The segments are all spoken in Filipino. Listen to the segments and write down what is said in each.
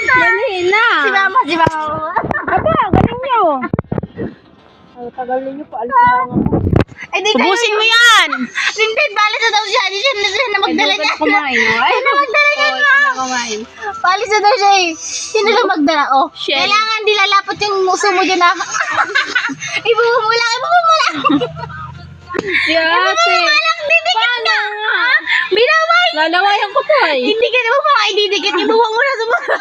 Dali na. Si mama. Aba, galing nyo. Ay, tagal ninyo pa. Alis na nga mo. Ubusin mo yan. Hindi, balis na daw siya. Hindi siya na magdala niya. Kumain mo. Ay, Sino magdala niya ito na? na kumain. Balis na daw siya eh. Sino lang magdala? Oh, Shell. kailangan di lalapot yung uso mo dyan ah. Ibubo mo lang. Si ate. Didikit na. Binaway. Lalawayan ko to ay. Hindi ka naman mga ididikit. Ibubo mo na sa mga.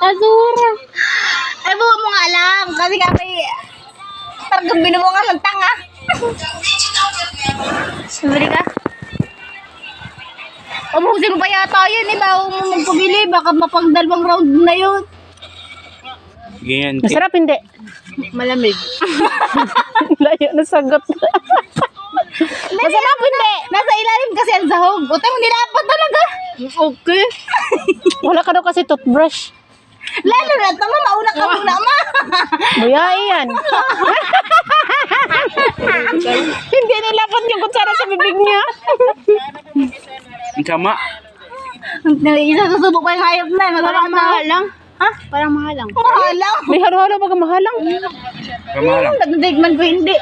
Azura. Ay, bubo mo nga lang. Kasi nga may... Parang binubo nga ng tanga. Sabali ka? Ubusin mo pa yata yun eh. Bago mo magpabili. Baka mapagdalawang round na yun. Ganyan. Masarap hindi. Malamig. Layo na sagot. Masarap hindi. Nasa ilalim kasi ang sahog. O tayo, nilapat talaga. Okay. Wala ka daw kasi toothbrush. Lalo na, tama, mauna ka muna, ma. Buyai yan. Hindi nilapat yung kutsara sa bibig niya. Ang sama. Isasusubok pa yung hayop na. Parang mahalang. Ha? Parang mahalang. Mahalang. May halo-halo baga mahalang. Kamalang. Nagdadagman ko hindi.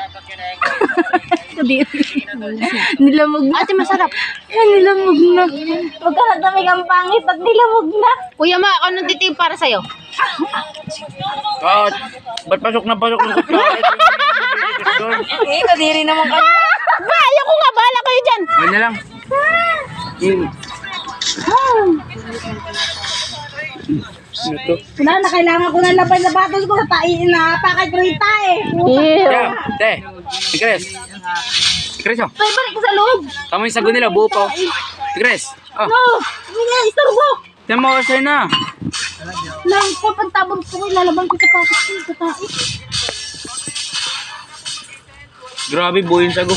Nilamog na. Ate, masarap. Nilamog na. Huwag ka natamig ang pangit at nilamog na. Kuya Ma, anong titig para sa'yo? Ah, ba't pasok na pasok ng kutsara? Eh, kadiri naman kayo. Ba, ayoko nga. Bahala kayo dyan. Ano na lang? Ano to? Na kailangan ko na lapay na batos ko sa na pakay ko yung tae. Ew. Yeah, te. Si Chris. Si Chris, oh. Tay, balik ko sa loob. Tama yung sagot nila, buo pa, oh. Si Chris. Oh, No, hindi nga, istorbo. tiyan mo kasi na. Nang pagtabon ko, ilalabang ko sa patos ko sa tae. Grabe, buo yung sagot.